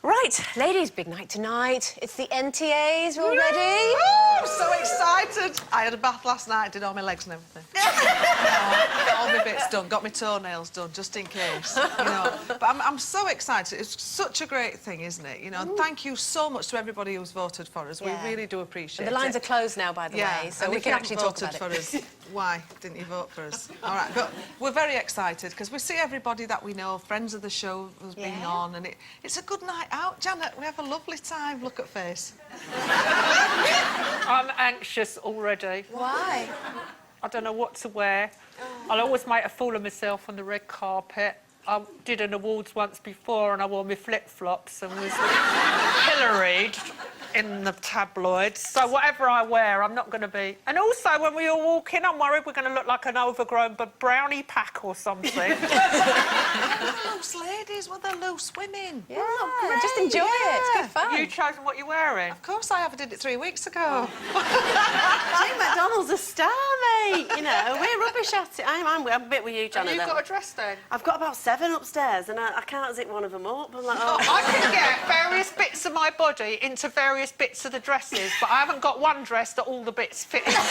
Right, ladies, big night tonight. It's the NTAs. We're all ready? Oh, so excited. I had a bath last night, did all my legs and everything. Got all my bits done, got my toenails done, just in case, you know. But I'm so excited. It's such a great thing, isn't it? You know, and thank you so much to everybody who's voted for us. Yeah. We really do appreciate it. And the lines are closed now, by the way, so we can actually talk about for us. Why didn't you vote for us? All right, but we're very excited because we see everybody that we know, friends of the show who's been on, and it's a good night out. Janet, we have a lovely time. Look at face. I'm anxious already. Why? I don't know what to wear. I'll always make a fool of myself on the red carpet. I did an awards once before and I wore my flip-flops and was pilloried in the tabloids. So whatever I wear, I'm not going to be... And also, when we all walk in, I'm worried we're going to look like an overgrown brownie pack or something. Loose ladies, well, they're loose women. Yeah, just enjoy it. It's good fun. Have you chosen what you're wearing? Of course I have. I did it 3 weeks ago. Jane McDonald's a star, mate. You know, we're rubbish at it. I'm a bit with you, Janet. Have you got a dress then? I've got about 7 upstairs and I can't zip one of them up. I'm like, oh. I can get various bits of my body into various bits of the dresses, but I haven't got one dress that all the bits fit into. And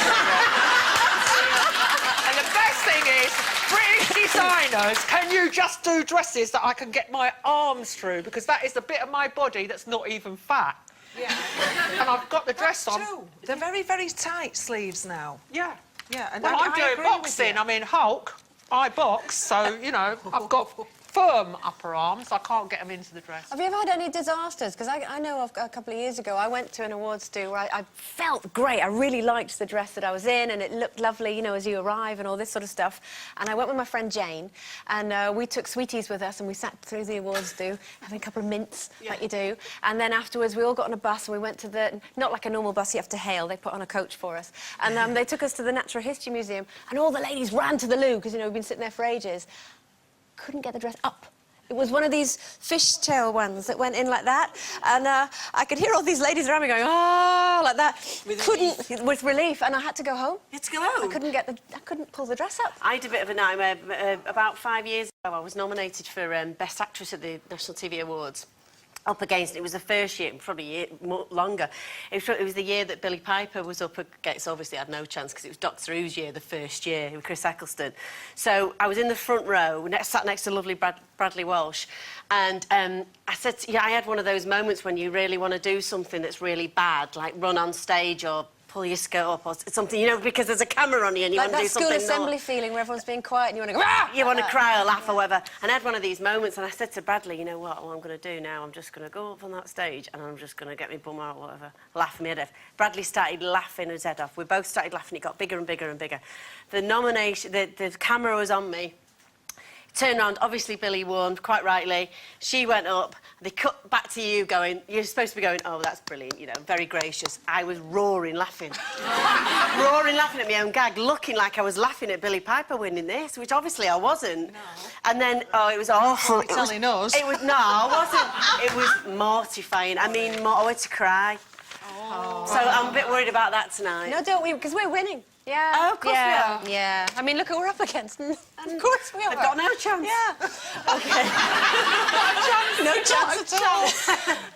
the best thing is, British designers, can you just do dresses that I can get my arms through? Because that is the bit of my body that's not even fat. Yeah. And I've got the dress on. True. They're very, very tight sleeves now. Yeah. Yeah, and Well, I'm doing boxing. I mean, Hulk, I box, so, you know, I've got firm upper arms. I can't get them into the dress. Have you ever had any disasters? Because I know of a couple of years ago, I went to an awards do where I felt great. I really liked the dress that I was in, and it looked lovely, you know, as you arrive and all this sort of stuff. And I went with my friend Jane, and we took sweeties with us, and we sat through the awards do, having a couple of mints, like you do. And then afterwards, we all got on a bus, and we went to the... Not like a normal bus you have to hail. They put on a coach for us. And they took us to the Natural History Museum, and all the ladies ran to the loo, because, you know, we've been sitting there for ages. Couldn't get the dress up. It was one of these fishtail ones that went in like that, and I could hear all these ladies around me going, oh, like that. With relief, and I had to go home. You had to go home? I couldn't pull the dress up. I had a bit of a nightmare. About 5 years ago, I was nominated for Best Actress at the National TV Awards. Up against, it was the first year, probably a year more, longer. It was the year that Billy Piper was up against. Obviously, I had no chance because it was Doctor Who's year, the first year, with Chris Eccleston. So I was in the front row, sat next to lovely Bradley Walsh, and I said, I had one of those moments when you really want to do something that's really bad, like run on stage or pull your skirt up or something, you know, because there's a camera on you and you want to do something. Like that school assembly feeling where everyone's being quiet and you want to go, ah! You want to cry or laugh or whatever. And I had one of these moments and I said to Bradley, you know what I'm going to do now? I'm just going to go up on that stage and I'm just going to get my bum out or whatever, laugh my head off. Bradley started laughing his head off. We both started laughing. It got bigger and bigger and bigger. The nomination, the camera was on me. Turned around, obviously Billy won, quite rightly. She went up, they cut back to you going, you're supposed to be going, oh, that's brilliant, you know, very gracious. I was roaring, laughing. Roaring, laughing at my own gag, looking like I was laughing at Billy Piper winning this, which obviously I wasn't. No. And then, oh, it was awful. It was, no, I wasn't. It was mortifying. I mean, I wanted to cry. Oh. So I'm a bit worried about that tonight. No, don't we, because we're winning. Yeah. Oh, of course we are. Yeah. I mean, look who we're up against. Of course we are. I've got no chance. Yeah. OK. No chance at all.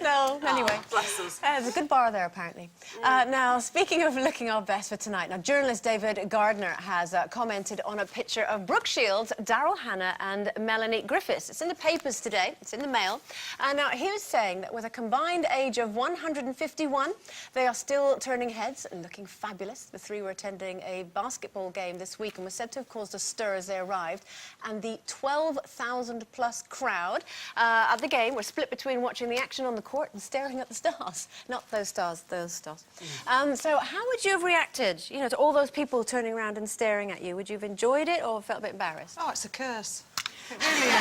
No, anyway. Oh, bless us. There's a good bar there, apparently. Now, speaking of looking our best for tonight, now, journalist David Gardner has commented on a picture of Brooke Shields, Daryl Hannah and Melanie Griffiths. It's in the papers today. It's in the Mail. And now, he was saying that with a combined age of 151, they are still turning heads and looking fabulous. The three were attending a basketball game this week and was said to have caused a stir as they arrived. And the 12,000-plus crowd at the game were split between watching the action on the court and staring at the stars. Not those stars, those stars. So how would you have reacted, you know, to all those people turning around and staring at you? Would you have enjoyed it or felt a bit embarrassed? Oh, it's a curse. It really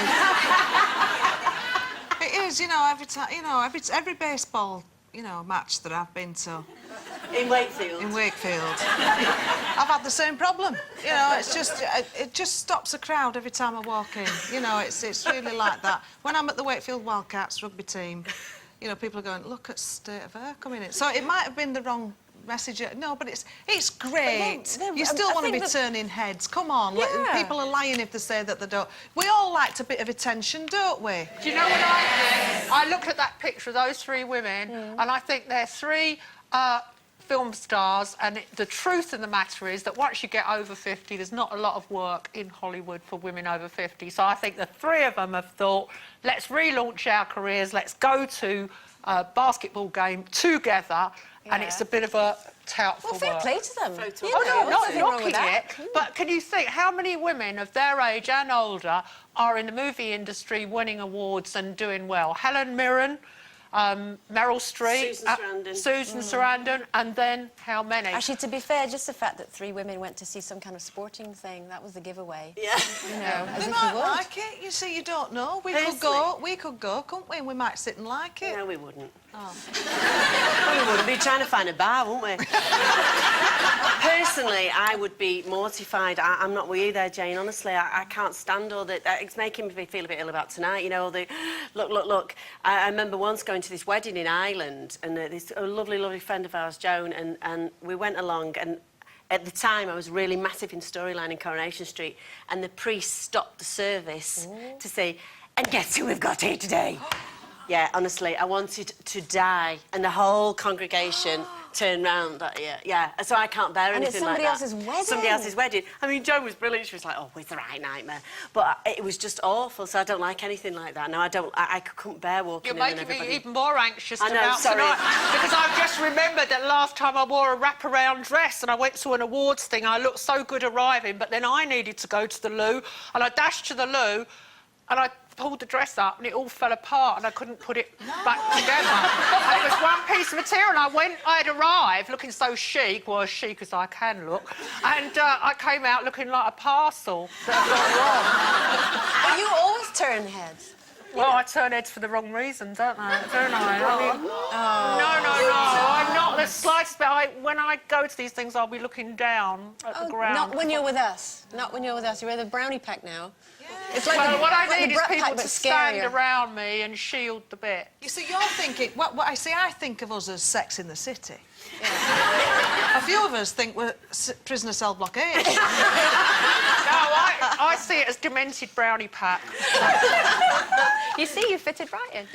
is. It is, you know, every time, you know, every baseball, you know, match that I've been to. In Wakefield? In Wakefield. I've had the same problem. You know, it's just... It just stops a crowd every time I walk in. You know, it's really like that. When I'm at the Wakefield Wildcats rugby team, you know, people are going, look at state of her coming in. So it might have been the wrong message you. No, but it's great. You I still want to think be that- turning heads. Come on, Yeah. people are lying if they say that they don't. We all liked a bit of attention, don't we? Do you know what I did? I looked at that picture of those three women, and I think they're three film stars, and the truth of the matter is that once you get over 50, there's not a lot of work in Hollywood for women over 50. So I think the three of them have thought, let's relaunch our careers, let's go to a basketball game together, and it's a bit of a tout for Well, fair work. play to them. Photo. You Oh, know, no, there's not nothing wrong with knocking that. it, but can you think how many women of their age and older are in the movie industry winning awards and doing well? Helen Mirren, Meryl Streep, Susan Sarandon, and then how many? Actually, to be fair, just the fact that three women went to see some kind of sporting thing, that was the giveaway. Yeah. You know, as They if might you would. like it. You see, you don't know. We could go, couldn't we? We might sit and like it. No, we wouldn't. Oh. We wouldn't be trying to find a bar, wouldn't we? Personally, I would be mortified. I'm not with you there, Jane. Honestly, I can't stand all that. It's making me feel a bit ill about tonight. You know, all the look. I remember once going to this wedding in Ireland, and a lovely friend of ours, Joan, and we went along, and at the time I was really massive in storyline in Coronation Street, and the priest stopped the service to say, "And guess who we've got here today?" Yeah, honestly, I wanted to die, and the whole congregation turned round. Yeah. So I can't bear And it's anything like somebody that. else's wedding. Somebody else's wedding. I mean, Jo was brilliant. She was like, "Oh, it's the right nightmare," but it was just awful. So I don't like anything like that. No, I don't. I couldn't bear walking You're in and making me everybody. even more anxious I know, about sorry. tonight, because I've just remembered that last time I wore a wraparound dress and I went to an awards thing, I looked so good arriving, but then I needed to go to the loo, and I dashed to the loo, and I pulled the dress up and it all fell apart and I couldn't put it back together. And it was one piece of material, and I had arrived looking so chic, well, as chic as I can look, and I came out looking like a parcel that had gone wrong. But you always turn heads. Well, I turn heads for the wrong reason, don't I? I mean, no, I'm not the slightest bit. When I go to these things, I'll be looking down at the ground. Not when you're with us. Not when you're with us. You're with a brownie pack now. It's like Well, what I like need the is Brat people Pack, to but stand scarier. around me and shield the bit. You see, you're thinking... I think of us as Sex in the City. Yeah. A few of us think we're prisoner cell block 8. No, I see it as demented brownie pack. You see, you fitted right in.